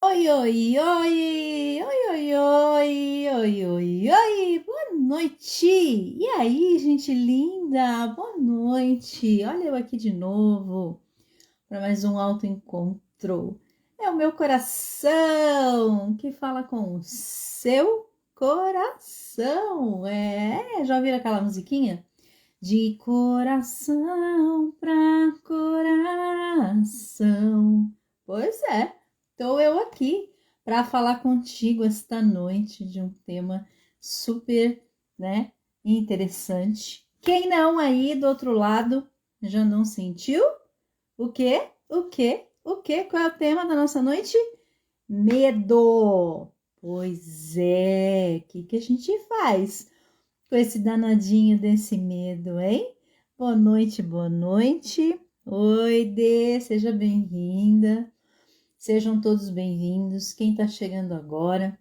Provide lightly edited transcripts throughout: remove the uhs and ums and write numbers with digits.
Oi, oi, oi, oi, oi, oi, oi, oi, oi, boa noite! E aí, gente linda, boa noite! Olha eu aqui de novo para mais um autoencontro. É o meu coração que fala com o seu coração. Já ouviram aquela musiquinha? De coração pra coração. Pois é, estou eu aqui para falar contigo esta noite de um tema super, né, interessante. Quem não aí do outro lado já não sentiu? O quê? O quê? O quê? Qual é o tema da nossa noite? Medo. Pois é, o que a gente faz com esse danadinho desse medo, hein? Boa noite, boa noite. Oi, Dê, seja bem-vinda. Sejam todos bem-vindos. Quem está chegando agora,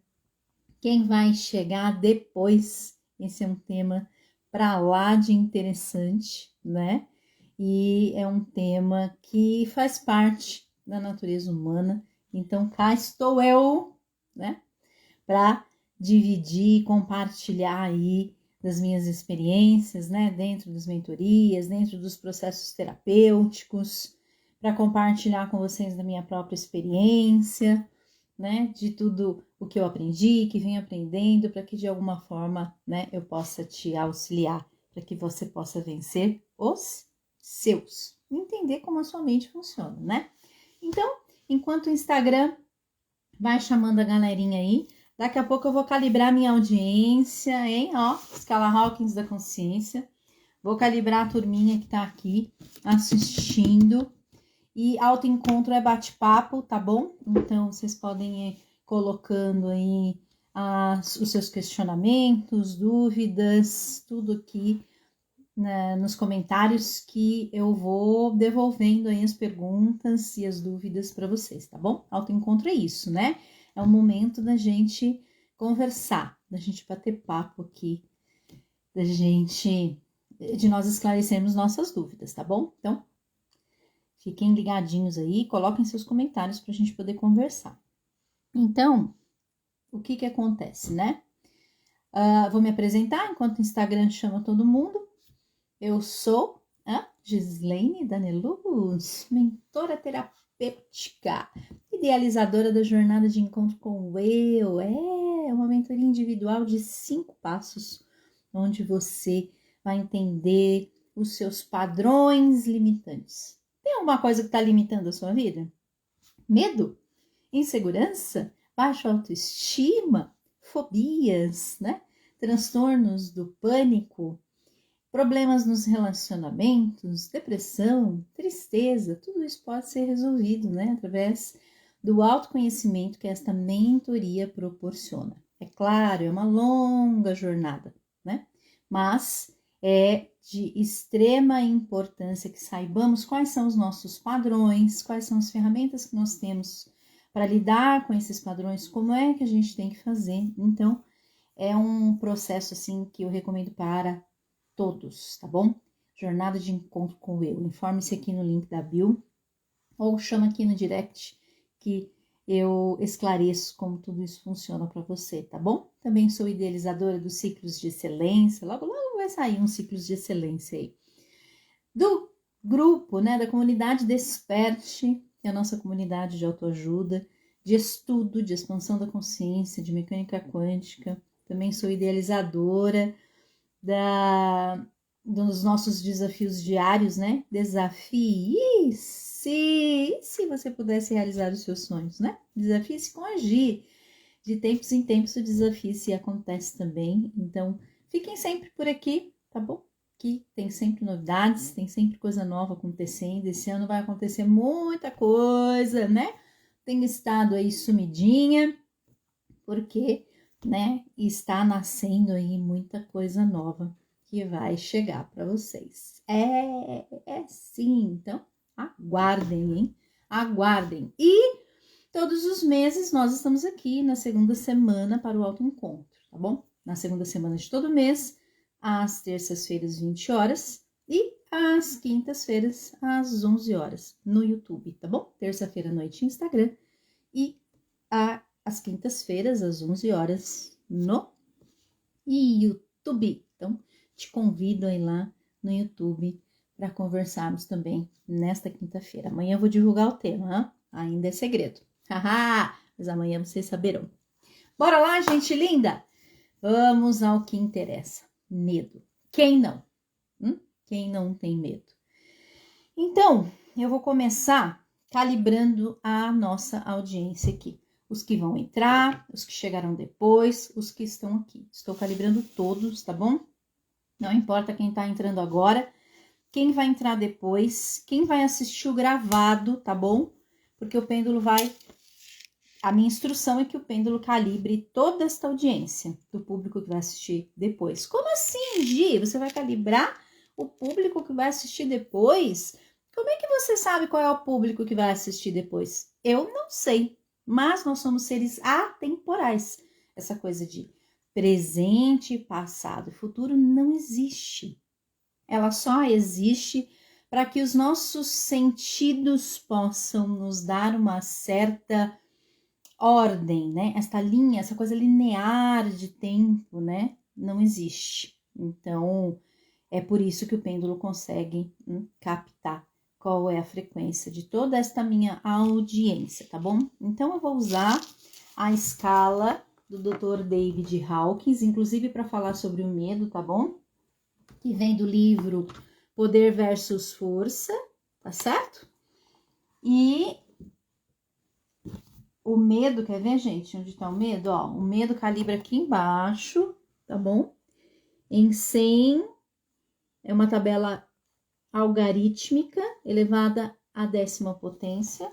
quem vai chegar depois, esse é um tema para lá de interessante, né? E é um tema que faz parte da natureza humana. Então, cá estou eu, né? Para dividir, compartilhar aí das minhas experiências, né, dentro das mentorias, dentro dos processos terapêuticos, para compartilhar com vocês da minha própria experiência, né, de tudo o que eu aprendi, que venho aprendendo, para que de alguma forma, né, eu possa te auxiliar, para que você possa vencer os seus, entender como a sua mente funciona, né? Então, enquanto o Instagram vai chamando a galerinha aí, daqui a pouco eu vou calibrar minha audiência, hein? Ó, escala Hawkins da consciência. Vou calibrar a turminha que tá aqui assistindo. E autoencontro é bate-papo, tá bom? Então, vocês podem ir colocando aí os seus questionamentos, dúvidas, tudo aqui, né, nos comentários que eu vou devolvendo aí as perguntas e as dúvidas para vocês, tá bom? Autoencontro é isso, né? É o momento da gente conversar, da gente bater papo aqui, de nós esclarecermos nossas dúvidas, tá bom? Então, fiquem ligadinhos aí, coloquem seus comentários para a gente poder conversar. Então, o que acontece, né? Vou me apresentar enquanto o Instagram chama todo mundo. Eu sou a Gislaine Daneluz, mentora terapêutica, idealizadora da jornada de encontro com o eu. É uma mentoria individual de 5 passos, onde você vai entender os seus padrões limitantes. Tem alguma coisa que está limitando a sua vida? Medo? Insegurança? Baixa autoestima? Fobias, né? Transtornos do pânico? Problemas nos relacionamentos, depressão, tristeza, tudo isso pode ser resolvido, né, através do autoconhecimento que esta mentoria proporciona. É claro, é uma longa jornada, né? Mas é de extrema importância que saibamos quais são os nossos padrões, quais são as ferramentas que nós temos para lidar com esses padrões, como é que a gente tem que fazer. Então, é um processo assim que eu recomendo para todos, tá bom? Jornada de encontro com o eu. Informe-se aqui no link da bio ou chama aqui no direct que eu esclareço como tudo isso funciona para você, tá bom? Também sou idealizadora dos ciclos de excelência. Logo, logo vai sair um ciclos de excelência aí. Do grupo, né, da comunidade Desperte, que é a nossa comunidade de autoajuda, de estudo, de expansão da consciência, de mecânica quântica. Também sou idealizadora dos nossos desafios diários, né? Desafie-se, se você pudesse realizar os seus sonhos, né? Desafie-se com agir. De tempos em tempos o desafio-se acontece também. Então, fiquem sempre por aqui, tá bom? Que tem sempre novidades, tem sempre coisa nova acontecendo. Esse ano vai acontecer muita coisa, né? Tenho estado aí sumidinha, porque, né, está nascendo aí muita coisa nova que vai chegar para vocês. É sim, então aguardem, hein? Aguardem. E todos os meses nós estamos aqui na segunda semana para o autoencontro, tá bom? Na segunda semana de todo mês, às terças-feiras, 20 horas, e às quintas-feiras, às 11 horas, no YouTube, tá bom? Terça-feira à noite, Instagram, e às quintas-feiras, às 11 horas, no YouTube. Então, te convido aí lá no YouTube para conversarmos também nesta quinta-feira. Amanhã eu vou divulgar o tema, hein? Ainda é segredo. Haha, mas amanhã vocês saberão. Bora lá, gente linda? Vamos ao que interessa. Medo. Quem não? Quem não tem medo? Então, eu vou começar calibrando a nossa audiência aqui. Os que vão entrar, os que chegaram depois, os que estão aqui. Estou calibrando todos, tá bom? Não importa quem tá entrando agora, quem vai entrar depois, quem vai assistir o gravado, tá bom? Porque o pêndulo vai... A minha instrução é que o pêndulo calibre toda esta audiência do público que vai assistir depois. Como assim, Gi? Você vai calibrar o público que vai assistir depois? Como é que você sabe qual é o público que vai assistir depois? Eu não sei, mas nós somos seres atemporais. Essa coisa de presente, passado e futuro não existe. Ela só existe para que os nossos sentidos possam nos dar uma certa ordem, né? Esta linha, essa coisa linear de tempo, né? Não existe. Então, é por isso que o pêndulo consegue captar qual é a frequência de toda esta minha audiência, tá bom? Então, eu vou usar a escala do Dr. David Hawkins, inclusive para falar sobre o medo, tá bom? Que vem do livro Poder versus Força, tá certo? E o medo, quer ver, gente? Onde tá o medo? Ó, o medo calibra aqui embaixo, tá bom? Em 100, é uma tabela algarítmica elevada à 10ª potência.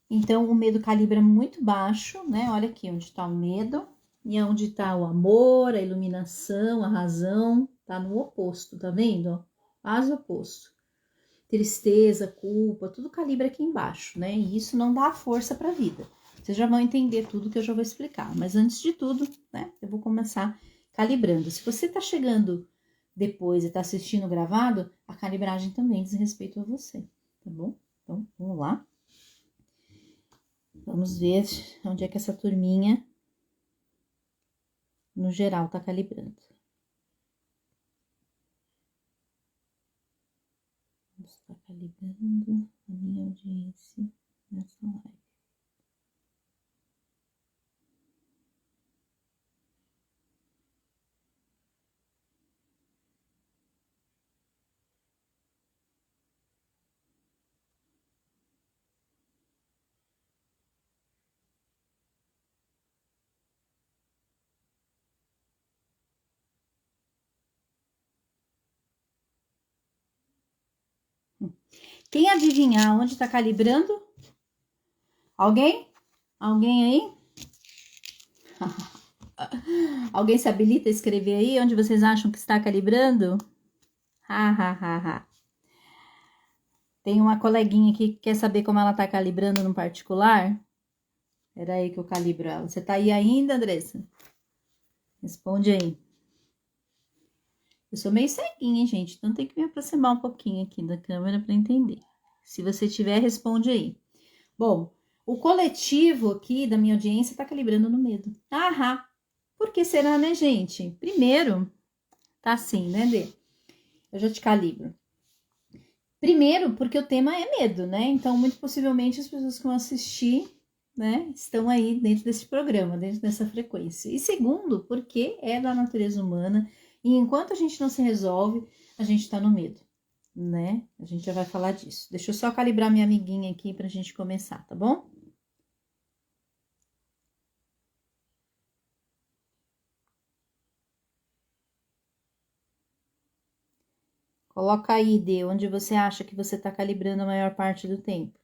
Então, o medo calibra muito baixo, né? Olha aqui onde tá o medo. E onde tá o amor, a iluminação, a razão, tá no oposto, tá vendo? Quase oposto. Tristeza, culpa, tudo calibra aqui embaixo, né? E isso não dá força para a vida. Vocês já vão entender tudo que eu já vou explicar. Mas antes de tudo, né? Eu vou começar calibrando. Se você tá chegando depois e tá assistindo gravado, a calibragem também diz respeito a você, tá bom? Então, vamos lá. Vamos ver onde é que essa turminha, no geral, tá calibrando. Está calibrando a minha audiência nessa live. Quem adivinhar onde está calibrando? Alguém? Alguém aí? Alguém se habilita a escrever aí onde vocês acham que está calibrando? Ha, ha, ha, ha. Tem uma coleguinha aqui que quer saber como ela está calibrando no particular? Espera aí que eu calibro ela. Você tá aí ainda, Andressa? Responde aí. Eu sou meio ceguinha, hein, gente? Então tem que me aproximar um pouquinho aqui da câmera para entender. Se você tiver, responde aí. Bom, o coletivo aqui da minha audiência tá calibrando no medo. Ahá! Por que será, né, gente? Primeiro, tá assim, né, Dê? Eu já te calibro. Primeiro, porque o tema é medo, né? Então, muito possivelmente, as pessoas que vão assistir, né, estão aí dentro desse programa, dentro dessa frequência. E segundo, porque é da natureza humana e enquanto a gente não se resolve, a gente tá no medo, né? A gente já vai falar disso. Deixa eu só calibrar minha amiguinha aqui pra gente começar, tá bom? Coloca aí, Dê, onde você acha que você tá calibrando a maior parte do tempo.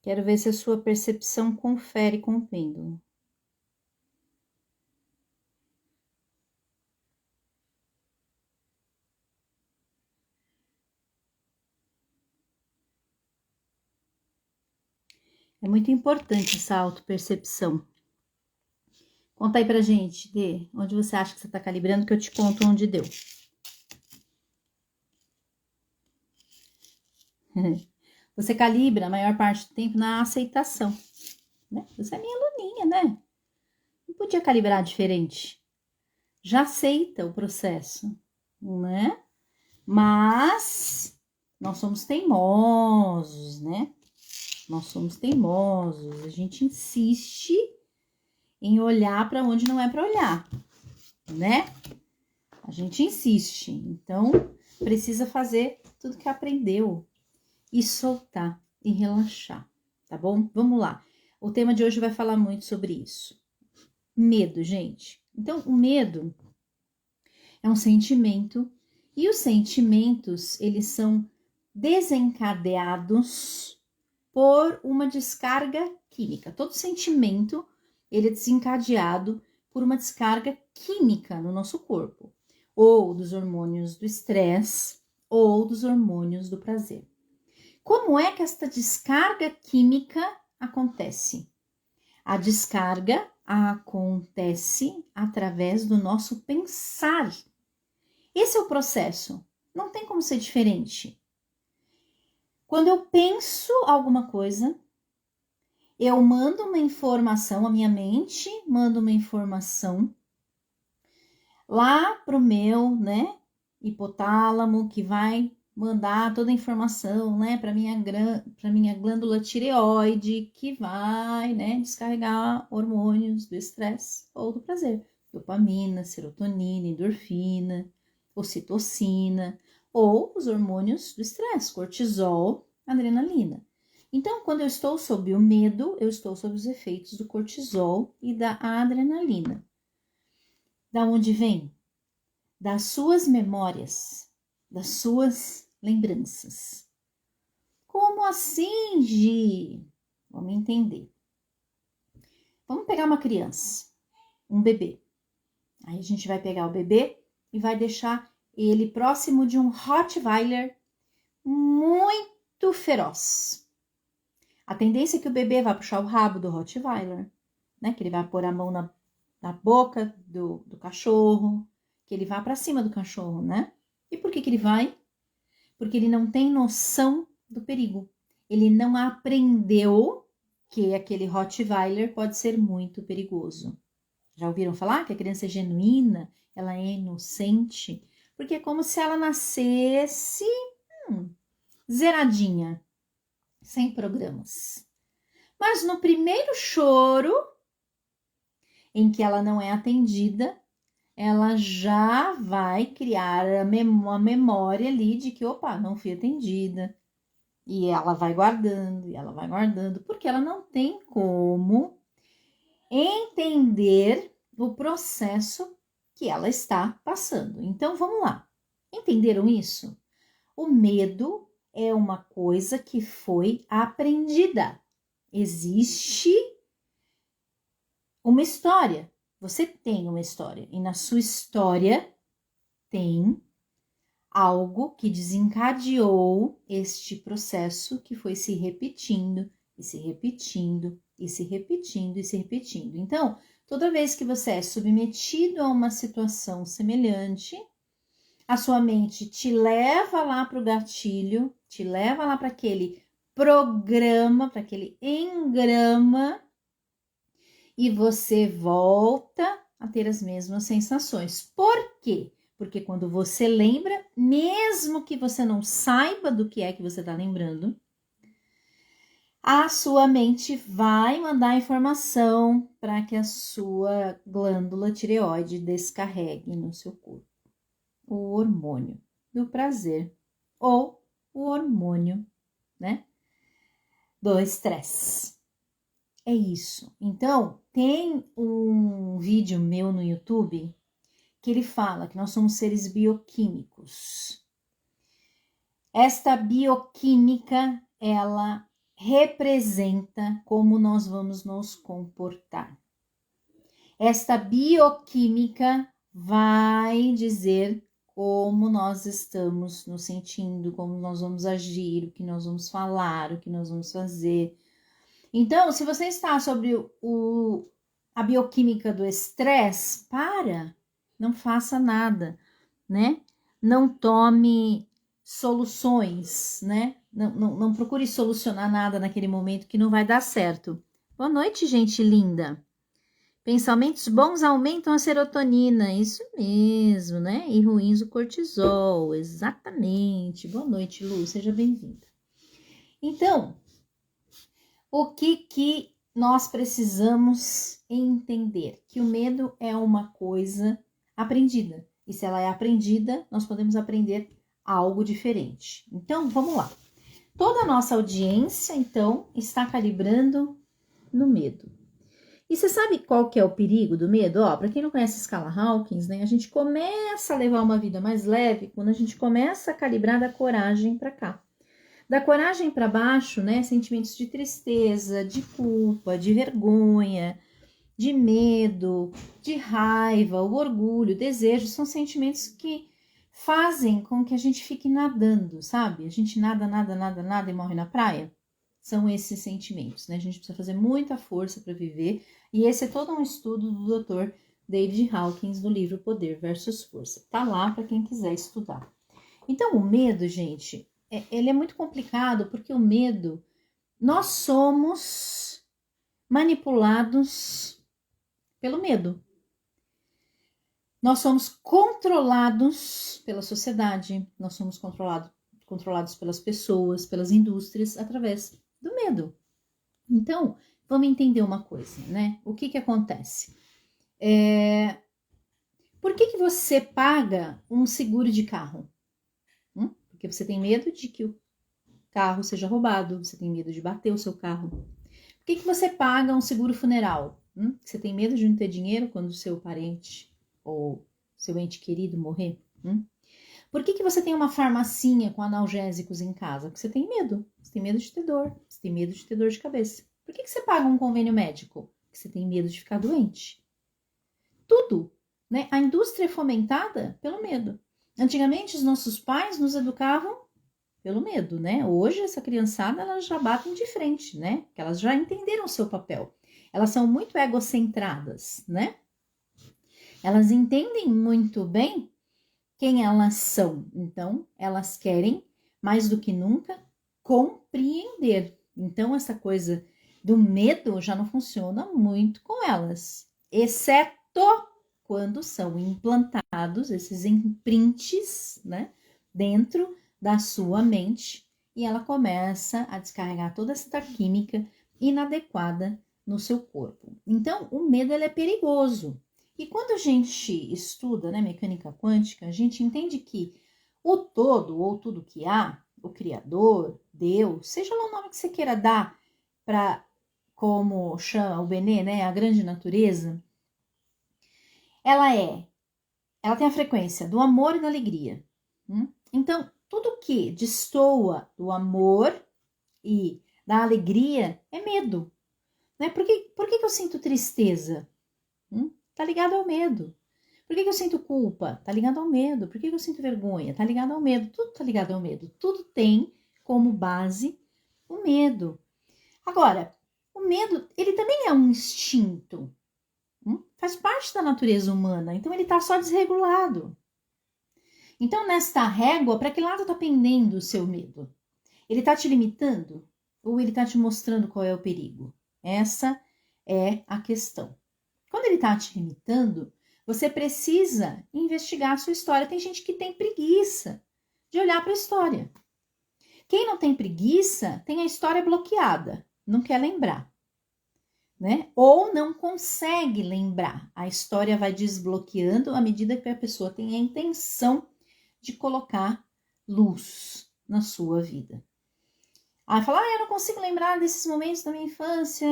Quero ver se a sua percepção confere com o pêndulo. É muito importante essa autopercepção. Conta aí pra gente, Dê, onde você acha que você tá calibrando, que eu te conto onde deu. Você calibra a maior parte do tempo na aceitação, né? Você é minha aluninha, né? Não podia calibrar diferente. Já aceita o processo, né? Mas nós somos teimosos, né? Nós somos teimosos. A gente insiste em olhar para onde não é para olhar, né? A gente insiste. Então, precisa fazer tudo que aprendeu e soltar e relaxar, tá bom? Vamos lá. O tema de hoje vai falar muito sobre isso. Medo, gente. Então, o medo é um sentimento e os sentimentos, eles são desencadeados por uma descarga química. Todo sentimento, ele é desencadeado por uma descarga química no nosso corpo, ou dos hormônios do estresse, ou dos hormônios do prazer. Como é que esta descarga química acontece? A descarga acontece através do nosso pensar. Esse é o processo. Não tem como ser diferente. Quando eu penso alguma coisa, eu mando uma informação, a minha mente manda uma informação lá pro meu, né, hipotálamo, que vai mandar toda a informação, né, para minha glândula tireoide, que vai, né, descarregar hormônios do estresse ou do prazer, dopamina, serotonina, endorfina, ocitocina, ou os hormônios do estresse, cortisol, adrenalina. Então, quando eu estou sob o medo, eu estou sob os efeitos do cortisol e da adrenalina. Da onde vem? Das suas memórias, das suas lembranças. Como assim, Gi? Vamos entender. Vamos pegar uma criança, um bebê. Aí a gente vai pegar o bebê e vai deixar ele próximo de um Rottweiler muito feroz. A tendência é que o bebê vai puxar o rabo do Rottweiler, né? Que ele vai pôr a mão na boca do cachorro, que ele vá para cima do cachorro, né? E por que ele vai? Porque ele não tem noção do perigo. Ele não aprendeu que aquele Rottweiler pode ser muito perigoso. Já ouviram falar que a criança é genuína, ela é inocente? Porque é como se ela nascesse zeradinha, sem programas. Mas no primeiro choro, em que ela não é atendida, ela já vai criar uma memória ali de que, opa, não fui atendida. E ela vai guardando, porque ela não tem como entender o processo que ela está passando. Então, vamos lá. Entenderam isso? O medo é uma coisa que foi aprendida. Existe uma história. Você tem uma história. E na sua história tem algo que desencadeou este processo que foi se repetindo, e se repetindo, e se repetindo, e se repetindo. Então, toda vez que você é submetido a uma situação semelhante, a sua mente te leva lá para o gatilho, te leva lá para aquele programa, para aquele engrama, e você volta a ter as mesmas sensações. Por quê? Porque quando você lembra, mesmo que você não saiba do que é que você está lembrando, a sua mente vai mandar informação para que a sua glândula tireoide descarregue no seu corpo o hormônio do prazer ou o hormônio, né, do estresse. É isso. Então, tem um vídeo meu no YouTube que ele fala que nós somos seres bioquímicos. Esta bioquímica, ela representa como nós vamos nos comportar. Esta bioquímica vai dizer como nós estamos nos sentindo, como nós vamos agir, o que nós vamos falar, o que nós vamos fazer. Então, se você está sobre a bioquímica do estresse, não faça nada, né? Não tome soluções, né? Não procure solucionar nada naquele momento que não vai dar certo. Boa noite, gente linda. Pensamentos bons aumentam a serotonina, isso mesmo, né? E ruins o cortisol, exatamente. Boa noite, Lu, seja bem-vinda. Então, o que nós precisamos entender? Que o medo é uma coisa aprendida. E se ela é aprendida, nós podemos aprender algo diferente. Então, vamos lá. Toda a nossa audiência, então, está calibrando no medo. E você sabe qual que é o perigo do medo? Ó, para quem não conhece a escala Hawkins, né? A gente começa a levar uma vida mais leve quando a gente começa a calibrar da coragem para cá. Da coragem para baixo, né? Sentimentos de tristeza, de culpa, de vergonha, de medo, de raiva, o orgulho, o desejo, são sentimentos que fazem com que a gente fique nadando, sabe? A gente nada e morre na praia. São esses sentimentos, né? A gente precisa fazer muita força para viver. E esse é todo um estudo do Dr. David Hawkins no livro Poder versus Força. Tá lá para quem quiser estudar. Então, o medo, gente, ele é muito complicado porque o medo, nós somos manipulados pelo medo. Nós somos controlados pela sociedade, nós somos controlados pelas pessoas, pelas indústrias, através do medo. Então, vamos entender uma coisa, né? O que acontece? Por que você paga um seguro de carro? Porque você tem medo de que o carro seja roubado, você tem medo de bater o seu carro. Por que você paga um seguro funeral? Você tem medo de não ter dinheiro quando o seu parente ou seu ente querido morrer? Por que você tem uma farmacinha com analgésicos em casa? Porque você tem medo. Você tem medo de ter dor. Você tem medo de ter dor de cabeça. Por que você paga um convênio médico? Porque você tem medo de ficar doente. Tudo, né? A indústria é fomentada pelo medo. Antigamente, os nossos pais nos educavam pelo medo, né? Hoje, essa criançada, elas já batem de frente, né? Porque elas já entenderam o seu papel. Elas são muito egocentradas, né? Elas entendem muito bem quem elas são. Então, elas querem, mais do que nunca, compreender. Então, essa coisa do medo já não funciona muito com elas, exceto quando são implantados esses imprints, né, dentro da sua mente e ela começa a descarregar toda essa química inadequada no seu corpo. Então, o medo ele é perigoso. E quando a gente estuda, né, mecânica quântica, a gente entende que o todo ou tudo que há, o Criador, Deus, seja lá o nome que você queira dar para, como chama o Benê, né, a grande natureza, ela tem a frequência do amor e da alegria. Então, tudo que destoa do amor e da alegria é medo. Né? Por que eu sinto tristeza? Tá ligado ao medo. Por que eu sinto culpa? Tá ligado ao medo. Por que eu sinto vergonha? Tá ligado ao medo. Tudo tá ligado ao medo. Tudo tem como base o medo. Agora, o medo, ele também é um instinto. Faz parte da natureza humana. Então, ele tá só desregulado. Então, nesta régua, para que lado tá pendendo o seu medo? Ele tá te limitando? Ou ele tá te mostrando qual é o perigo? Essa é a questão. Quando ele tá te limitando, você precisa investigar a sua história. Tem gente que tem preguiça de olhar para a história. Quem não tem preguiça tem a história bloqueada, não quer lembrar, né? Ou não consegue lembrar. A história vai desbloqueando à medida que a pessoa tem a intenção de colocar luz na sua vida. Aí fala, eu não consigo lembrar desses momentos da minha infância,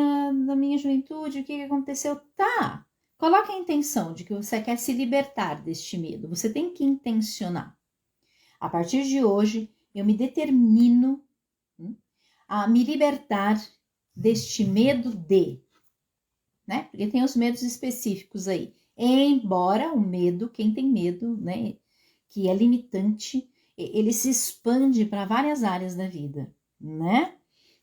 da minha juventude, o que aconteceu. Tá, coloque a intenção de que você quer se libertar deste medo. Você tem que intencionar. A partir de hoje, eu me determino a me libertar deste medo de, né? Porque tem os medos específicos aí. Embora o medo, quem tem medo, né, que é limitante, ele se expande para várias áreas da vida, né?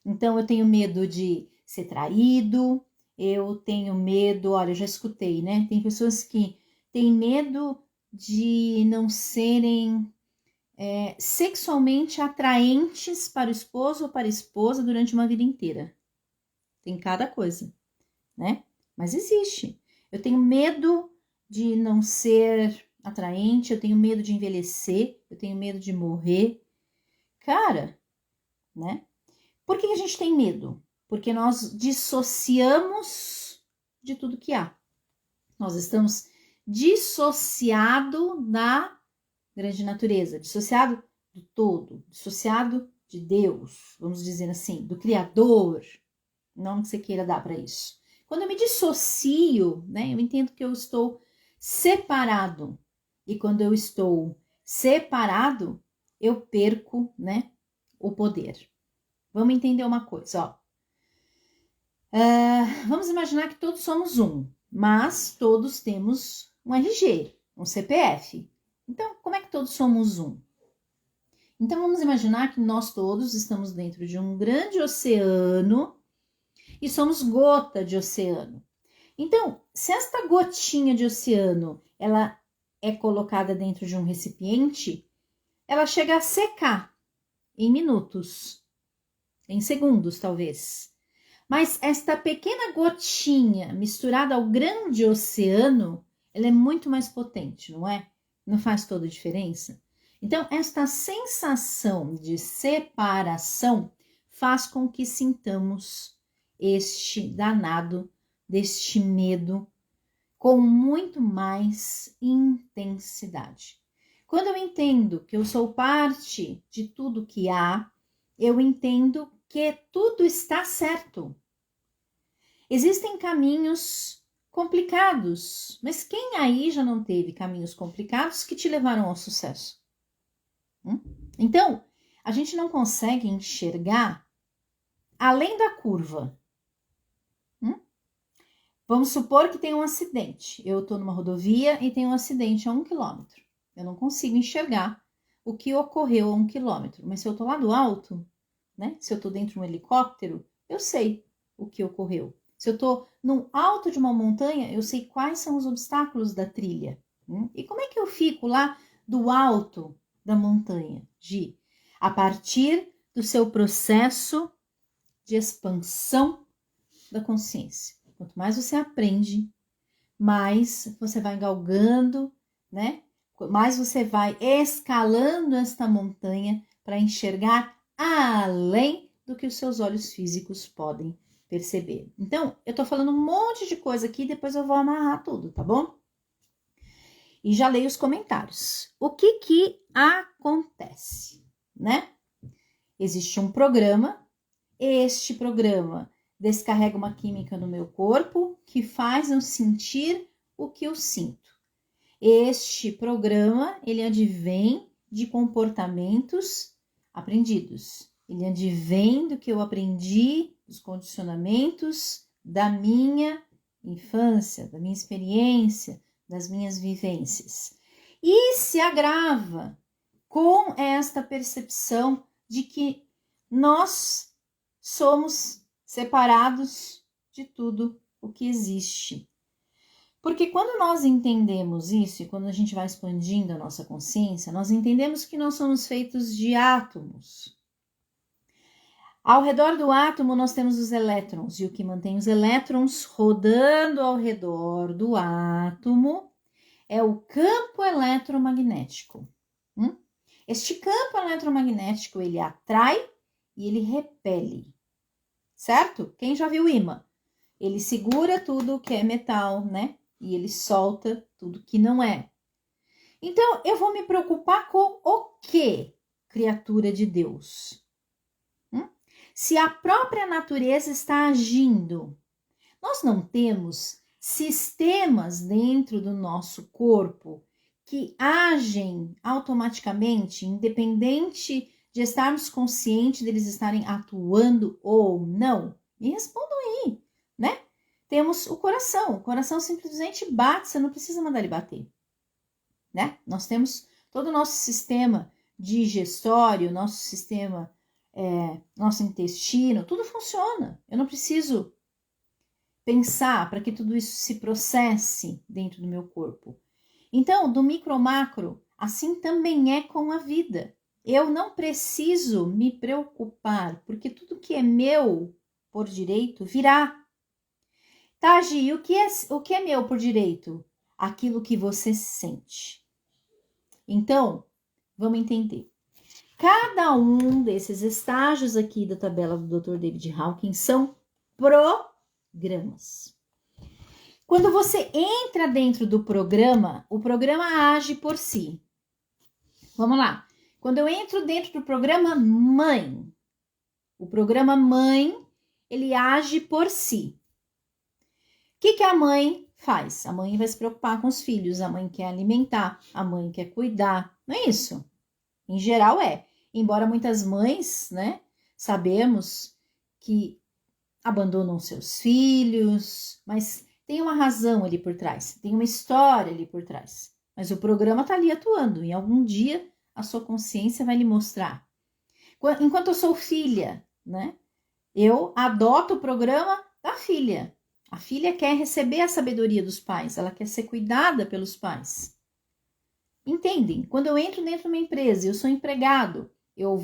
Então, eu tenho medo de ser traído, eu tenho medo, olha, eu já escutei, né? Tem pessoas que têm medo de não serem sexualmente atraentes para o esposo ou para a esposa durante uma vida inteira. Tem cada coisa, né? Mas existe. Eu tenho medo de não ser atraente, eu tenho medo de envelhecer, eu tenho medo de morrer. Cara, né? Por que a gente tem medo? Porque nós dissociamos de tudo que há. Nós estamos dissociados da grande natureza, dissociado do todo, dissociado de Deus, vamos dizer assim, do Criador, não que você queira dar para isso. Quando eu me dissocio, né, eu entendo que eu estou separado, e quando eu estou separado, eu perco, né, o poder. Vamos entender uma coisa, ó. Vamos imaginar que todos somos um, mas todos temos um RG, um CPF. Então, como é que todos somos um? Então, vamos imaginar que nós todos estamos dentro de um grande oceano e somos gota de oceano. Então, se esta gotinha de oceano, ela é colocada dentro de um recipiente, ela chega a secar em minutos, em segundos, talvez. Mas esta pequena gotinha misturada ao grande oceano, ela é muito mais potente, não é? Não faz toda a diferença? Então, esta sensação de separação faz com que sintamos este danado, deste medo, com muito mais intensidade. Quando eu entendo que eu sou parte de tudo que há, eu entendo que tudo está certo. Existem caminhos complicados, mas quem aí já não teve caminhos complicados que te levaram ao sucesso? Então, a gente não consegue enxergar além da curva. Vamos supor que tem um acidente. Eu estou numa rodovia e tem um acidente a 1 quilômetro. Eu não consigo enxergar o que ocorreu a 1 quilômetro. Mas se eu estou lá do alto, né? Se eu estou dentro de um helicóptero, eu sei o que ocorreu. Se eu estou no alto de uma montanha, eu sei quais são os obstáculos da trilha. E como é que eu fico lá do alto da montanha? Gi, a partir do seu processo de expansão da consciência. Quanto mais você aprende, mais você vai galgando, né? Mais você vai escalando esta montanha para enxergar além do que os seus olhos físicos podem perceber. Então, eu tô falando um monte de coisa aqui, depois eu vou amarrar tudo, tá bom? E já leio os comentários. O que acontece, né? Existe um programa, este programa descarrega uma química no meu corpo que faz eu sentir o que eu sinto. Este programa, ele advém de comportamentos aprendidos. Ele advém do que eu aprendi, dos condicionamentos da minha infância, da minha experiência, das minhas vivências. E se agrava com esta percepção de que nós somos separados de tudo o que existe. Porque quando nós entendemos isso, e quando a gente vai expandindo a nossa consciência, nós entendemos que nós somos feitos de átomos. Ao redor do átomo, nós temos os elétrons, e o que mantém os elétrons rodando ao redor do átomo é o campo eletromagnético. Este campo eletromagnético, ele atrai e ele repele. Certo? Quem já viu ímã? Ele segura tudo que é metal, né? E ele solta tudo que não é. Então, eu vou me preocupar com o quê, criatura de Deus? Se a própria natureza está agindo, nós não temos sistemas dentro do nosso corpo que agem automaticamente, independente de estarmos conscientes deles estarem atuando ou não? Me respondam aí, né? Temos o coração simplesmente bate, você não precisa mandar ele bater, né? Nós temos todo o nosso sistema digestório, nosso sistema nosso intestino, tudo funciona. Eu não preciso pensar para que tudo isso se processe dentro do meu corpo. Então, do micro ao macro, assim também é com a vida. Eu não preciso me preocupar, porque tudo que é meu por direito virá. Tá, Gi, o que é meu por direito? Aquilo que você sente. Então, vamos entender. Cada um desses estágios aqui da tabela do Dr. David Hawkins são programas. Quando você entra dentro do programa, o programa age por si. Vamos lá. Quando eu entro dentro do programa mãe, o programa mãe, ele age por si. O que a mãe faz? A mãe vai se preocupar com os filhos, a mãe quer alimentar, a mãe quer cuidar. Não é isso? Em geral é. Embora muitas mães, né, sabemos que abandonam seus filhos, mas tem uma razão ali por trás, tem uma história ali por trás. Mas o programa está ali atuando, e algum dia a sua consciência vai lhe mostrar. Enquanto eu sou filha, né, eu adoto o programa da filha. A filha quer receber a sabedoria dos pais, ela quer ser cuidada pelos pais. Entendem? Quando eu entro dentro de uma empresa, eu sou empregado, eu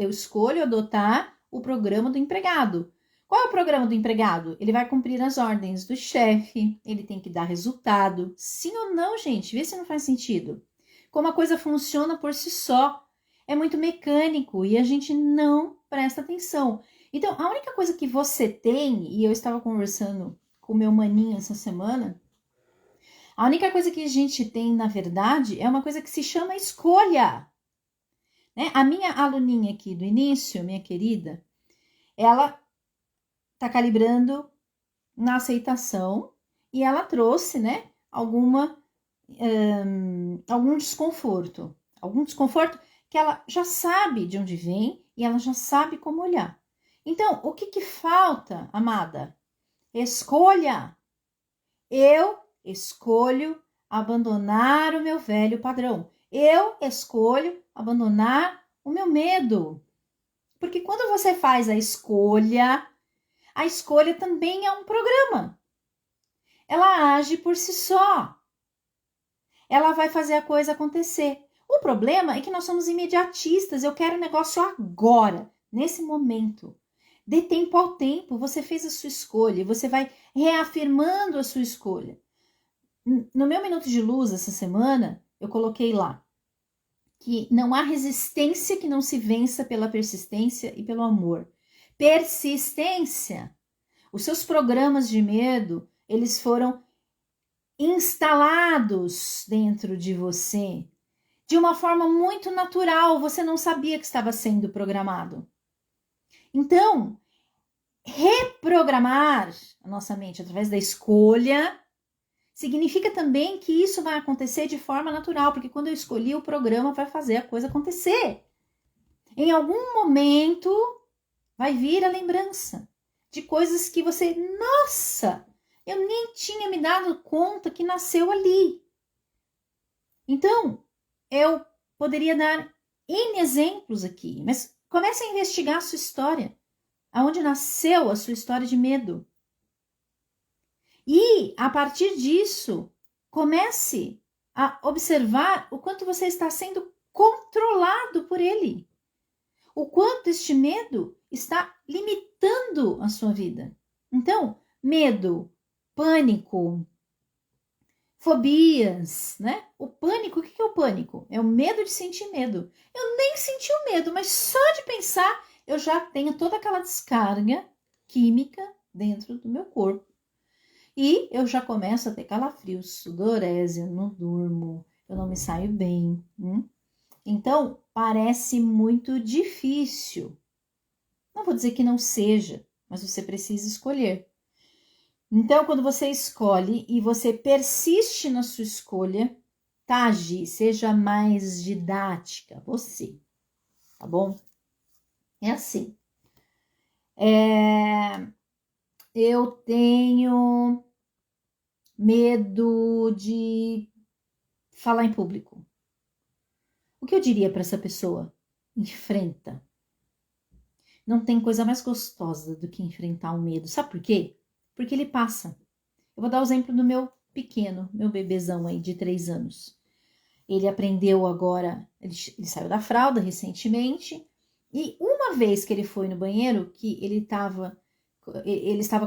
escolho adotar o programa do empregado. Qual é o programa do empregado? Ele vai cumprir as ordens do chefe, ele tem que dar resultado. Sim ou não, gente? Vê se não faz sentido. Como a coisa funciona por si só. É muito mecânico e a gente não presta atenção. Então, a única coisa que você tem, e eu estava conversando com o meu maninho essa semana, a única coisa que a gente tem, na verdade, é uma coisa que se chama escolha. Né? A minha aluninha aqui do início, minha querida, ela está calibrando na aceitação e ela trouxe, né, algum desconforto. Algum desconforto que ela já sabe de onde vem e ela já sabe como olhar. Então, o que falta, amada? Escolha. Eu escolho abandonar o meu velho padrão. Eu escolho abandonar o meu medo. Porque quando você faz a escolha também é um programa. Ela age por si só. Ela vai fazer a coisa acontecer. O problema é que nós somos imediatistas. Eu quero o negócio agora, nesse momento. Dê tempo ao tempo. Você fez a sua escolha e você vai reafirmando a sua escolha. No meu Minuto de Luz, essa semana, eu coloquei lá que não há resistência que não se vença pela persistência e pelo amor. Persistência. Os seus programas de medo, eles foram instalados dentro de você de uma forma muito natural. Você não sabia que estava sendo programado. Então, reprogramar a nossa mente através da escolha significa também que isso vai acontecer de forma natural, porque quando eu escolhi, o programa vai fazer a coisa acontecer. Em algum momento vai vir a lembrança de coisas que você, nossa, eu nem tinha me dado conta que nasceu ali. Então, eu poderia dar N exemplos aqui, mas comece a investigar a sua história. Aonde nasceu a sua história de medo? E, a partir disso, comece a observar o quanto você está sendo controlado por ele. O quanto este medo está limitando a sua vida. Então, medo, pânico, fobias, né? O pânico, o que é o pânico? É o medo de sentir medo. Eu nem senti o medo, mas só de pensar, eu já tenho toda aquela descarga química dentro do meu corpo. E eu já começo a ter calafrios, sudorese, eu não durmo, eu não me saio bem. Então, parece muito difícil. Não vou dizer que não seja, mas você precisa escolher. Então, quando você escolhe e você persiste na sua escolha, tá, Gi, seja mais didática, você, tá bom? É assim. Eu tenho medo de falar em público. O que eu diria para essa pessoa? Enfrenta. não tem coisa mais gostosa do que enfrentar o medo. Sabe por quê? Porque ele passa. Eu vou dar o exemplo do meu pequeno, meu bebezão aí de 3 anos. Ele aprendeu agora, ele saiu da fralda recentemente, e uma vez que ele foi no banheiro, que ele estava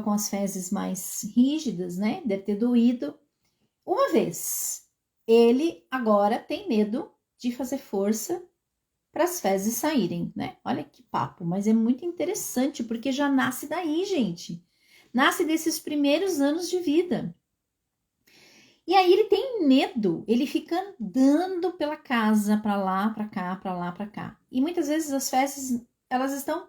com as fezes mais rígidas, né? Deve ter doído. Uma vez, ele agora tem medo de fazer força para as fezes saírem, né? Olha que papo, mas é muito interessante, porque já nasce daí, gente. Nasce desses primeiros anos de vida. E aí ele tem medo, ele fica andando pela casa, para lá, para cá, para lá, para cá. E muitas vezes as fezes, elas estão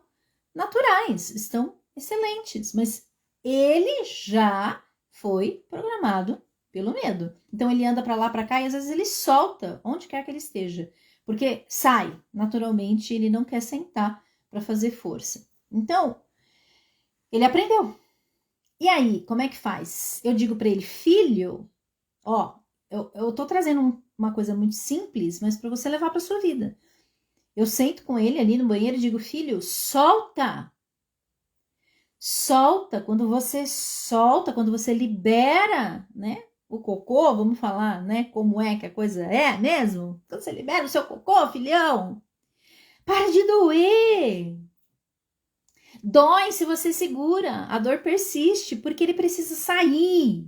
naturais, estão excelentes, mas ele já foi programado pelo medo. Então ele anda para lá, para cá e às vezes ele solta onde quer que ele esteja, porque sai, naturalmente, ele não quer sentar para fazer força. Então, ele aprendeu. E aí, como é que faz? Eu digo para ele, filho, ó, eu tô trazendo uma coisa muito simples, mas para você levar para sua vida. Eu sento com ele ali no banheiro e digo, filho, solta. Solta, quando você libera, né? O cocô, vamos falar, né? Como é que a coisa é mesmo? Quando você libera o seu cocô, filhão, para de doer. Dói se você segura, a dor persiste, porque ele precisa sair.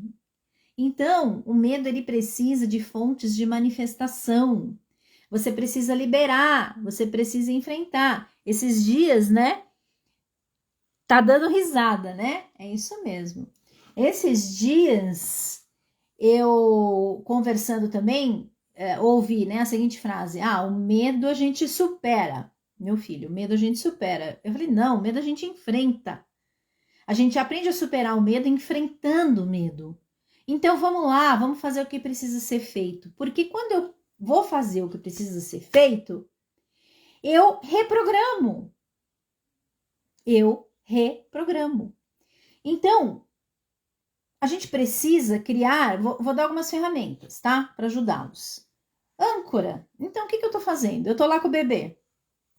Então, o medo, ele precisa de fontes de manifestação. Você precisa liberar, você precisa enfrentar. Esses dias, né? Tá dando risada, né? É isso mesmo. Esses dias, eu conversando também, ouvi, né, a seguinte frase: o medo a gente supera. Meu filho, o medo a gente supera. Eu falei, não, o medo a gente enfrenta. A gente aprende a superar o medo enfrentando o medo. Então vamos lá, vamos fazer o que precisa ser feito. Porque quando eu vou fazer o que precisa ser feito, eu reprogramo. Então, a gente precisa criar, vou dar algumas ferramentas, tá? Para ajudá-los. Âncora. Então, o que eu tô fazendo? Eu tô lá com o bebê.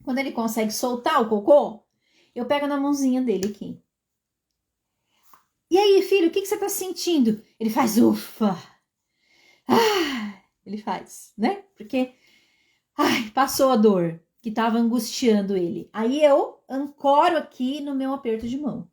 Quando ele consegue soltar o cocô, eu pego na mãozinha dele aqui. E aí, filho, o que você tá sentindo? Ele faz ufa. Ele faz, né? Porque passou a dor que tava angustiando ele. Aí eu ancoro aqui no meu aperto de mão.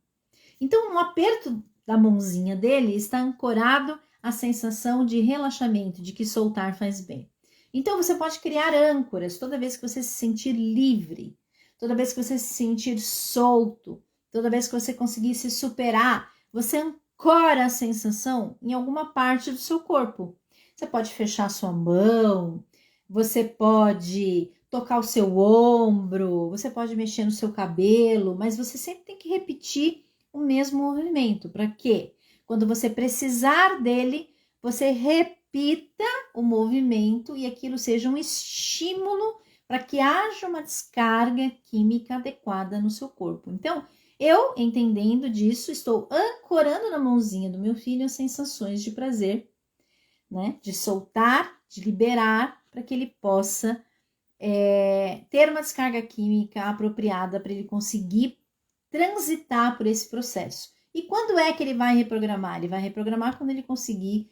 Então, no aperto da mãozinha dele está ancorado a sensação de relaxamento, de que soltar faz bem. Então, você pode criar âncoras toda vez que você se sentir livre, toda vez que você se sentir solto, toda vez que você conseguir se superar, você ancora a sensação em alguma parte do seu corpo. Você pode fechar sua mão, você pode tocar o seu ombro, você pode mexer no seu cabelo, mas você sempre tem que repetir o mesmo movimento. Para quê? Quando você precisar dele, você repita o movimento e aquilo seja um estímulo para que haja uma descarga química adequada no seu corpo. Então, eu, entendendo disso, estou ancorando na mãozinha do meu filho as sensações de prazer, né? De soltar, de liberar, para que ele possa ter uma descarga química apropriada para ele conseguir transitar por esse processo. E quando é que ele vai reprogramar? Ele vai reprogramar quando ele conseguir,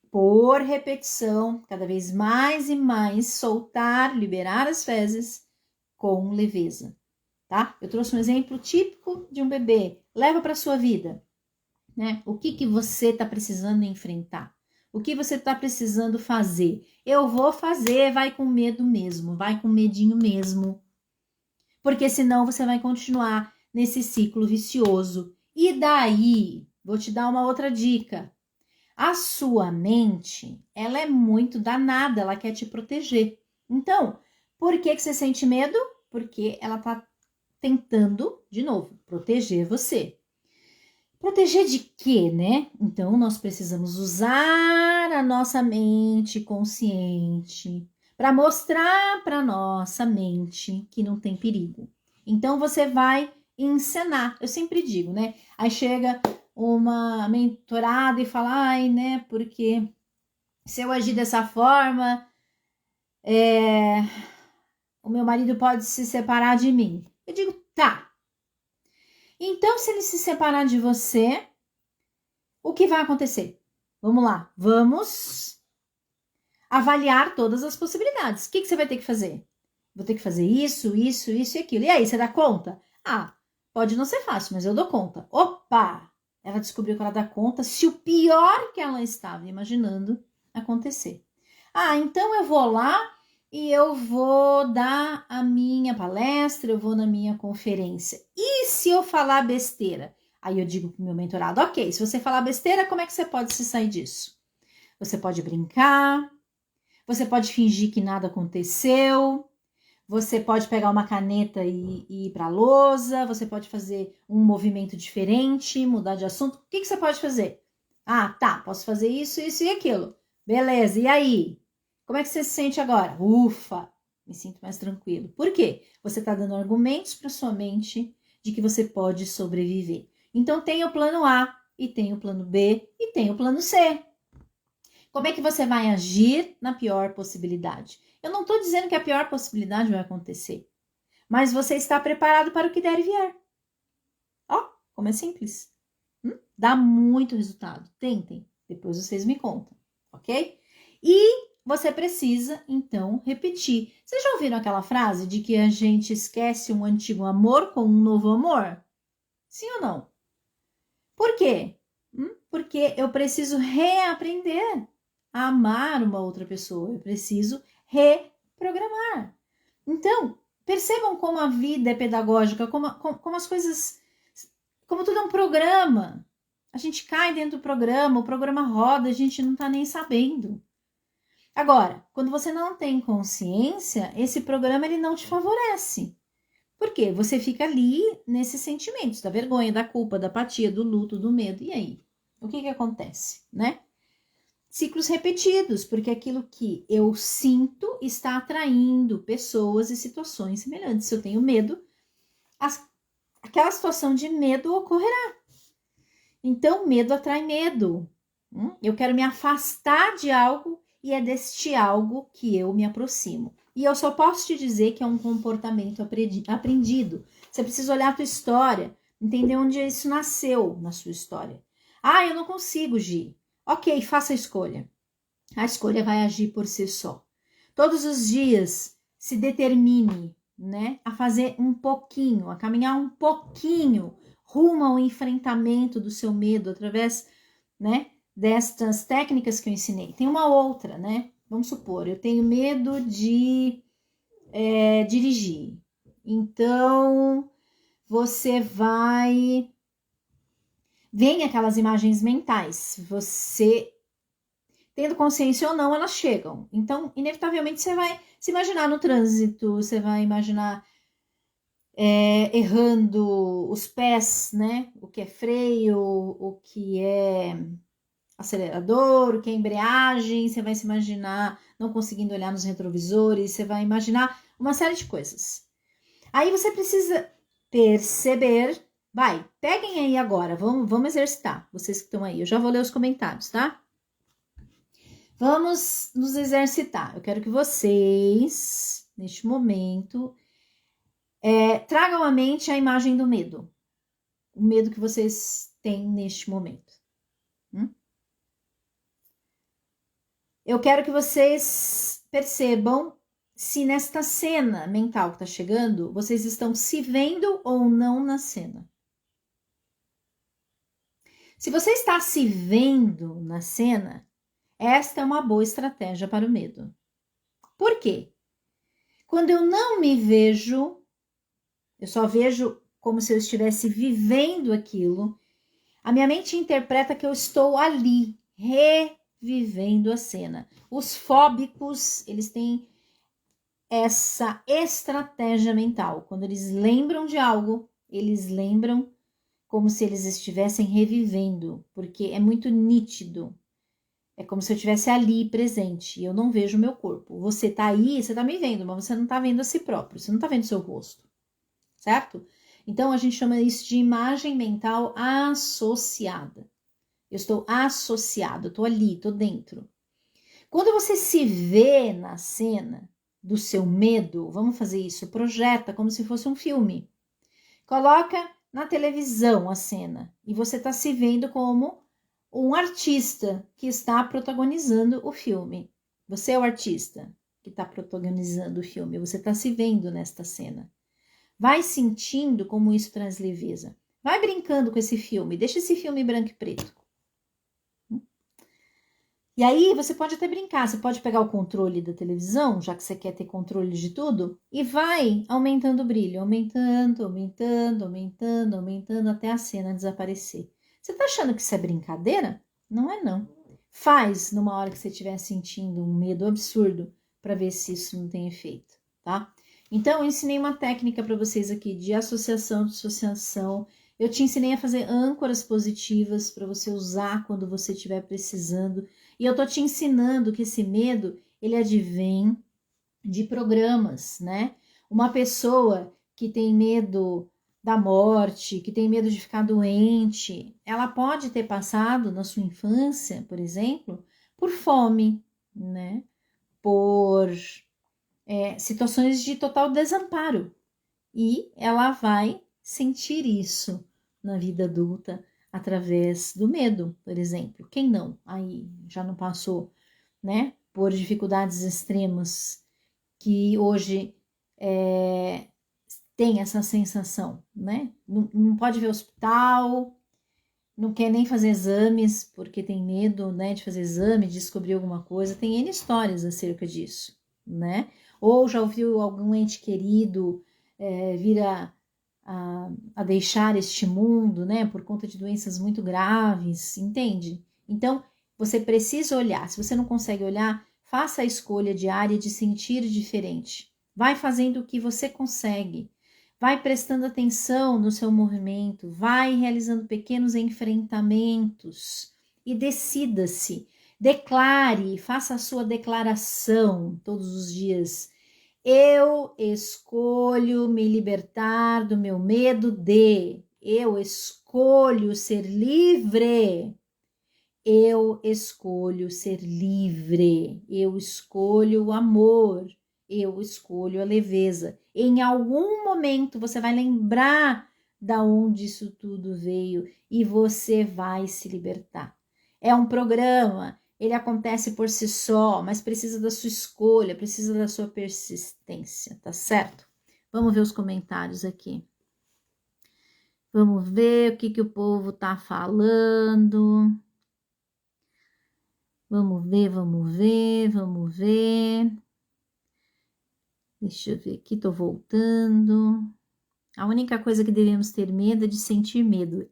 por repetição, cada vez mais e mais, soltar, liberar as fezes com leveza, tá? Eu trouxe um exemplo típico de um bebê. Leva para sua vida, né? O que você está precisando enfrentar? O que você está precisando fazer? Eu vou fazer, vai com medo mesmo, vai com medinho mesmo. Porque senão você vai continuar nesse ciclo vicioso. E daí, vou te dar uma outra dica. A sua mente, ela é muito danada, ela quer te proteger. Então, por que você sente medo? Porque ela tá tentando, de novo, proteger você. Proteger de quê, né? Então, nós precisamos usar a nossa mente consciente para mostrar para nossa mente que não tem perigo. Então, você vai encenar. Eu sempre digo, né? Aí chega uma mentorada e fala, ai, né? Porque se eu agir dessa forma, o meu marido pode se separar de mim. Eu digo, tá. Então, se ele se separar de você, o que vai acontecer? Vamos lá, vamos avaliar todas as possibilidades. O que você vai ter que fazer? Vou ter que fazer isso, isso, isso e aquilo. E aí, você dá conta? Ah, pode não ser fácil, mas eu dou conta. Opa! Ela descobriu que ela dá conta se o pior que ela estava imaginando acontecer. Ah, então eu vou lá e eu vou dar a minha palestra, eu vou na minha conferência. E se eu falar besteira? Aí eu digo pro meu mentorado, ok, se você falar besteira, como é que você pode se sair disso? Você pode brincar, você pode fingir que nada aconteceu, você pode pegar uma caneta e ir para a lousa, você pode fazer um movimento diferente, mudar de assunto. O que você pode fazer? Ah, tá, posso fazer isso, isso e aquilo. Beleza, e aí? Como é que você se sente agora? Ufa, me sinto mais tranquilo. Por quê? Você está dando argumentos para sua mente de que você pode sobreviver. Então tem o plano A, e tem o plano B, e tem o plano C. Como é que você vai agir na pior possibilidade? Eu não estou dizendo que a pior possibilidade vai acontecer, mas você está preparado para o que der e vier. Ó, como é simples. Dá muito resultado. Tentem, depois vocês me contam, ok? E você precisa, então, repetir. Vocês já ouviram aquela frase de que a gente esquece um antigo amor com um novo amor? Sim ou não? Por quê? Porque eu preciso reaprender a amar uma outra pessoa. Eu preciso reprogramar. Então, percebam como a vida é pedagógica, como as coisas, como tudo é um programa. A gente cai dentro do programa, o programa roda, a gente não tá nem sabendo. Agora, quando você não tem consciência, esse programa ele não te favorece. Por quê? Você fica ali nesses sentimentos da vergonha, da culpa, da apatia, do luto, do medo. E aí? O que acontece, né? Ciclos repetidos, porque aquilo que eu sinto está atraindo pessoas e situações semelhantes. Se eu tenho medo, aquela situação de medo ocorrerá. Então, medo atrai medo. Eu quero me afastar de algo e é deste algo que eu me aproximo. E eu só posso te dizer que é um comportamento aprendido. Você precisa olhar a tua história, entender onde isso nasceu na sua história. Ah, eu não consigo, Gi. Ok, faça a escolha. A escolha vai agir por si só. Todos os dias se determine, né, a fazer um pouquinho, a caminhar um pouquinho rumo ao enfrentamento do seu medo através, né, destas técnicas que eu ensinei. Tem uma outra, né? Vamos supor, eu tenho medo de dirigir. Então, você vai... Vem aquelas imagens mentais. Você, tendo consciência ou não, elas chegam. Então, inevitavelmente, você vai se imaginar no trânsito, você vai imaginar errando os pés, né? O que é freio, o que é acelerador, o que é embreagem, você vai se imaginar não conseguindo olhar nos retrovisores, você vai imaginar uma série de coisas. Aí você precisa perceber, peguem aí agora, vamos exercitar, vocês que estão aí, eu já vou ler os comentários, tá? Vamos nos exercitar, eu quero que vocês, neste momento, tragam à mente a imagem do medo, o medo que vocês têm neste momento. Eu quero que vocês percebam se nesta cena mental que está chegando, vocês estão se vendo ou não na cena. Se você está se vendo na cena, esta é uma boa estratégia para o medo. Por quê? Quando eu não me vejo, eu só vejo como se eu estivesse vivendo aquilo, a minha mente interpreta que eu estou ali, revivendo a cena. Os fóbicos, eles têm essa estratégia mental. Quando eles lembram de algo, eles lembram como se eles estivessem revivendo, porque é muito nítido. É como se eu estivesse ali presente e eu não vejo o meu corpo. Você tá aí, você tá me vendo, mas você não tá vendo a si próprio, você não tá vendo o seu rosto, certo? Então a gente chama isso de imagem mental associada. Eu estou associado, eu tô ali, tô dentro. Quando você se vê na cena do seu medo, vamos fazer isso, projeta como se fosse um filme. Coloca na televisão a cena e você está se vendo como um artista que está protagonizando o filme. Você é o artista que está protagonizando o filme, você está se vendo nesta cena. Vai sentindo como isso traz leveza. Vai brincando com esse filme, deixa esse filme em branco e preto. E aí você pode até brincar, você pode pegar o controle da televisão, já que você quer ter controle de tudo, e vai aumentando o brilho, aumentando, aumentando, aumentando, aumentando até a cena desaparecer. Você tá achando que isso é brincadeira? Não é não. Faz numa hora que você estiver sentindo um medo absurdo para ver se isso não tem efeito, tá? Então eu ensinei uma técnica para vocês aqui de associação, dissociação. Eu te ensinei a fazer âncoras positivas para você usar quando você estiver precisando. E eu tô te ensinando que esse medo, ele advém de programas, né? Uma pessoa que tem medo da morte, que tem medo de ficar doente, ela pode ter passado na sua infância, por exemplo, por fome, né? Por situações de total desamparo. E ela vai sentir isso na vida adulta através do medo, por exemplo. Quem não? Aí já não passou, né? Por dificuldades extremas que hoje tem essa sensação, né? Não pode ver hospital, não quer nem fazer exames porque tem medo, né, de fazer exame, de descobrir alguma coisa. Tem N histórias acerca disso, né? Ou já ouviu algum ente querido vir a deixar este mundo, né, por conta de doenças muito graves, entende? Então, você precisa olhar. Se você não consegue olhar, faça a escolha diária de sentir diferente. Vai fazendo o que você consegue. Vai prestando atenção no seu movimento, vai realizando pequenos enfrentamentos e decida-se. Declare, faça a sua declaração todos os dias. Eu escolho me libertar do meu medo de. Eu escolho ser livre. Eu escolho ser livre. Eu escolho o amor. Eu escolho a leveza. Em algum momento você vai lembrar da onde isso tudo veio e você vai se libertar. É um programa, ele acontece por si só, mas precisa da sua escolha, precisa da sua persistência, tá certo? Vamos ver os comentários aqui. Vamos ver o que o povo tá falando. Vamos ver, vamos ver, vamos ver. Deixa eu ver aqui, tô voltando. A única coisa que devemos ter medo é de sentir medo.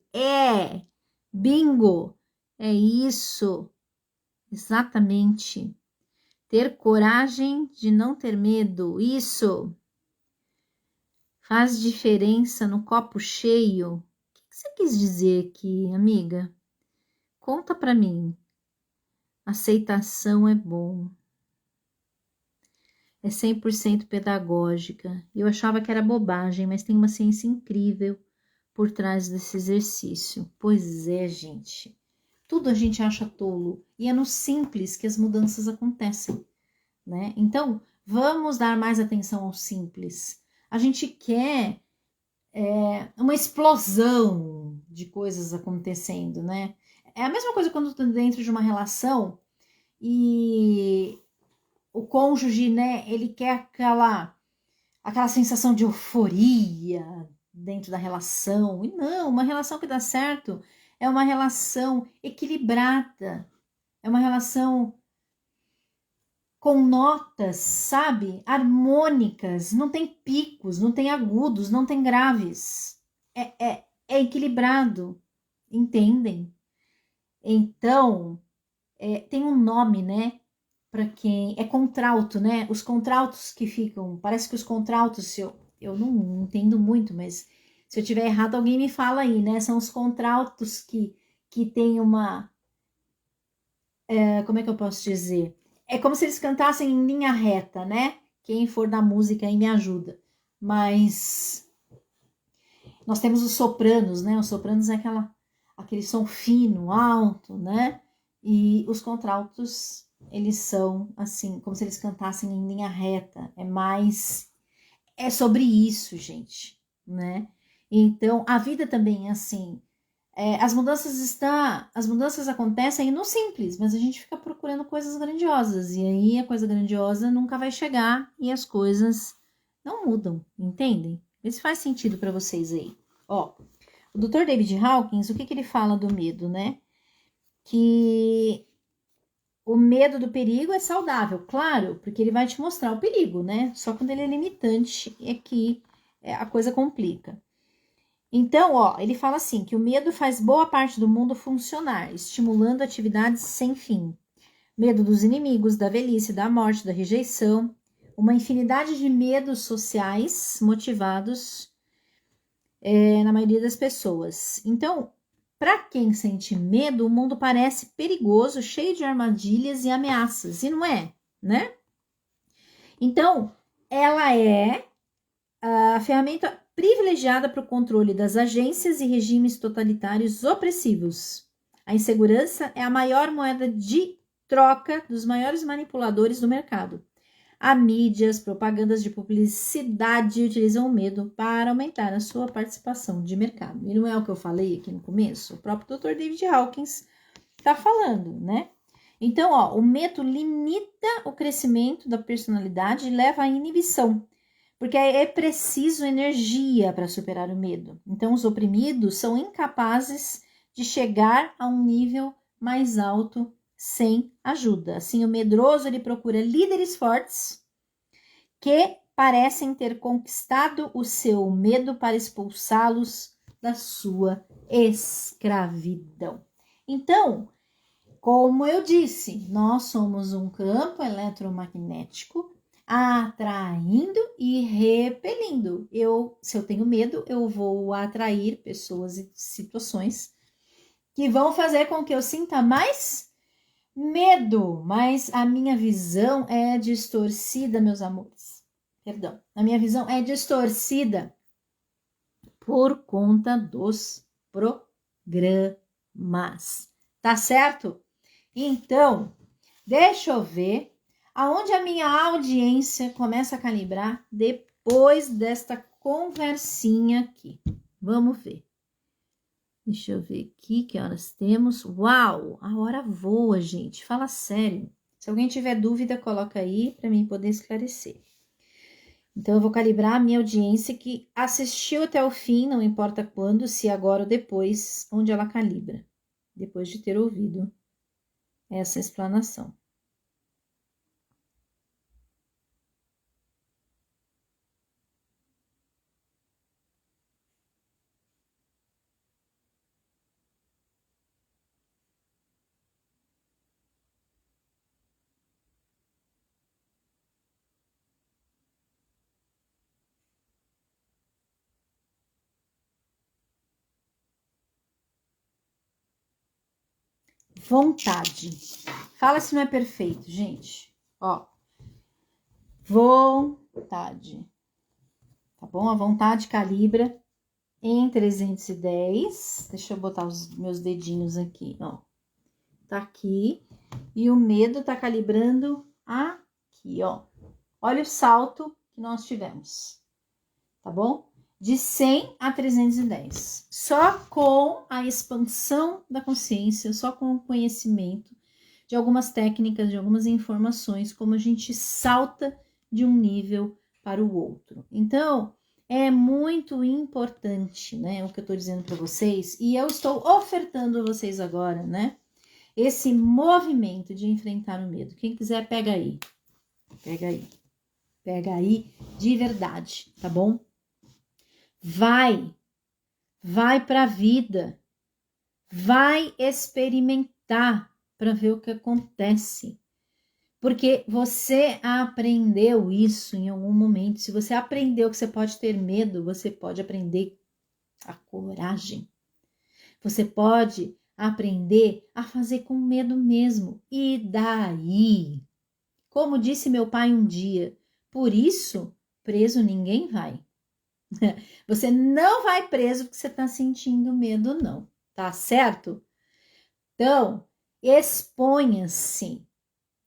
Bingo! É isso! Exatamente. Ter coragem de não ter medo. Isso! Faz diferença no copo cheio. O que você quis dizer aqui, amiga? Conta pra mim. Aceitação é bom. É 100% pedagógica. Eu achava que era bobagem, mas tem uma ciência incrível por trás desse exercício. Pois é, gente. Tudo a gente acha tolo e é no simples que as mudanças acontecem, né? Então, vamos dar mais atenção ao simples. A gente quer uma explosão de coisas acontecendo, né? É a mesma coisa quando tu tá dentro de uma relação e o cônjuge, né, ele quer aquela sensação de euforia dentro da relação. E não, uma relação que dá certo é uma relação equilibrada, é uma relação com notas, sabe, harmônicas, não tem picos, não tem agudos, não tem graves. É equilibrado, entendem? Então, tem um nome, né? Para quem é contralto, né? Os contraltos que ficam, parece que os contraltos, eu não entendo muito, mas se eu tiver errado, alguém me fala aí, né? São os contraltos que tem como é que eu posso dizer? É como se eles cantassem em linha reta, né? Quem for da música aí me ajuda. Mas nós temos os sopranos, né? Os sopranos é aquele som fino, alto, né? E os contraltos, eles são assim, como se eles cantassem em linha reta. É sobre isso, gente, né? Então, a vida também é assim. As mudanças acontecem no simples, mas a gente fica procurando coisas grandiosas. E aí a coisa grandiosa nunca vai chegar e as coisas não mudam, entendem? Vê se faz sentido para vocês aí. Ó, o Dr. David Hawkins, o que ele fala do medo, né? Que o medo do perigo é saudável, claro, porque ele vai te mostrar o perigo, né? Só quando ele é limitante é que a coisa complica. Então, ó, ele fala assim, que o medo faz boa parte do mundo funcionar, estimulando atividades sem fim. Medo dos inimigos, da velhice, da morte, da rejeição, uma infinidade de medos sociais motivados na maioria das pessoas. Então, para quem sente medo, o mundo parece perigoso, cheio de armadilhas e ameaças, e não é, né? Então, ela é a ferramenta privilegiada para o controle das agências e regimes totalitários opressivos. A insegurança é a maior moeda de troca dos maiores manipuladores do mercado. A mídia, as propagandas de publicidade utilizam o medo para aumentar a sua participação de mercado. E não é o que eu falei aqui no começo? O próprio Dr. David Hawkins está falando, né? Então, ó, o medo limita o crescimento da personalidade e leva à inibição, porque é preciso energia para superar o medo. Então, os oprimidos são incapazes de chegar a um nível mais alto sem ajuda. Assim, o medroso ele procura líderes fortes que parecem ter conquistado o seu medo para expulsá-los da sua escravidão. Então, como eu disse, nós somos um campo eletromagnético atraindo e repelindo. Se eu tenho medo, eu vou atrair pessoas e situações que vão fazer com que eu sinta mais medo, mas a minha visão é distorcida, meus amores. Perdão, a minha visão é distorcida por conta dos programas. Tá certo? Então, deixa eu ver aonde a minha audiência começa a calibrar depois desta conversinha aqui. Vamos ver. Deixa eu ver aqui que horas temos. Uau, a hora voa, gente. Fala sério. Se alguém tiver dúvida, coloca aí para mim poder esclarecer. Então, eu vou calibrar a minha audiência que assistiu até o fim, não importa quando, se agora ou depois, onde ela calibra, depois de ter ouvido essa explanação. Vontade. Fala se não é perfeito, gente. Ó. Vontade. Tá bom? A vontade calibra em 310. Deixa eu botar os meus dedinhos aqui, ó. Tá aqui. E o medo tá calibrando aqui, ó. Olha o salto que nós tivemos. Tá bom? De 100 a 310. Só com a expansão da consciência, só com o conhecimento de algumas técnicas, de algumas informações, como a gente salta de um nível para o outro. Então, é muito importante, né, o que eu estou dizendo para vocês, e eu estou ofertando a vocês agora, né, esse movimento de enfrentar o medo. Quem quiser, pega aí. Pega aí. Pega aí de verdade, tá bom? Vai para a vida, vai experimentar para ver o que acontece, porque você aprendeu isso em algum momento. Se você aprendeu que você pode ter medo, você pode aprender a coragem, você pode aprender a fazer com medo mesmo, e daí, como disse meu pai um dia, por isso preso ninguém vai. Você não vai preso porque você está sentindo medo, não. Tá certo? Então, exponha-se.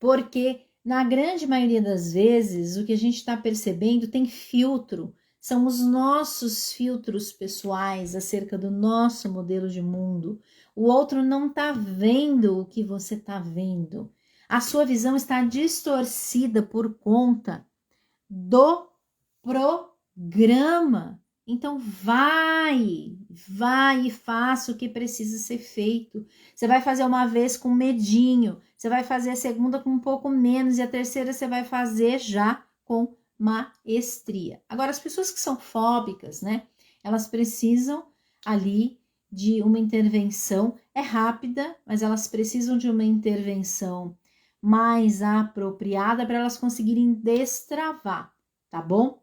Porque, na grande maioria das vezes, o que a gente está percebendo tem filtro. são os nossos filtros pessoais acerca do nosso modelo de mundo. O outro não está vendo o que você está vendo. A sua visão está distorcida por conta do programa. Então vai e faça o que precisa ser feito. Você vai fazer uma vez com medinho, você vai fazer a segunda com um pouco menos e a terceira você vai fazer já com maestria. Agora, as pessoas que são fóbicas, né? Elas precisam ali de uma intervenção, é rápida, mas elas precisam de uma intervenção mais apropriada para elas conseguirem destravar, tá bom?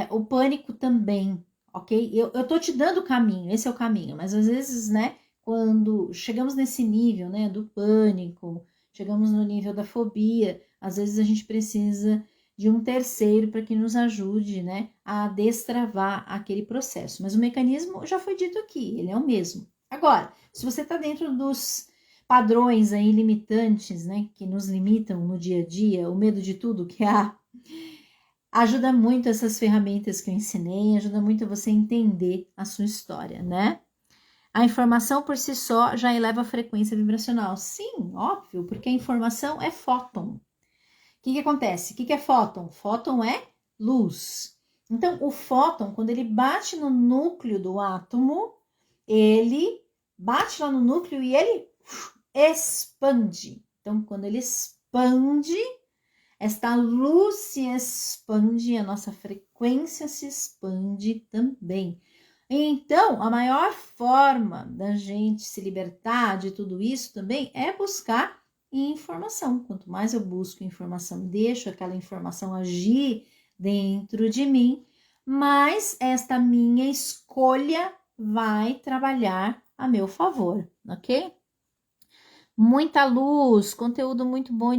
O pânico também, ok? Eu tô te dando o caminho, esse é o caminho, mas às vezes, né, quando chegamos nesse nível, né, do pânico, chegamos no nível da fobia, às vezes a gente precisa de um terceiro para que nos ajude, né, a destravar aquele processo. Mas o mecanismo já foi dito aqui, ele é o mesmo. Agora, se você está dentro dos padrões aí limitantes, né, que nos limitam no dia a dia, o medo de tudo que há, ajuda muito essas ferramentas que eu ensinei, ajuda muito você entender a sua história, né? A informação por si só já eleva a frequência vibracional. Sim, óbvio, porque a informação é fóton. O que acontece? O que é fóton? Fóton é luz. Então, o fóton, quando ele bate no núcleo do átomo, ele bate lá no núcleo e ele expande. Então, quando ele expande, esta luz se expande, a nossa frequência se expande também. Então, a maior forma da gente se libertar de tudo isso também é buscar informação. Quanto mais eu busco informação, deixo aquela informação agir dentro de mim, mais esta minha escolha vai trabalhar a meu favor, ok? Muita luz, conteúdo muito bom e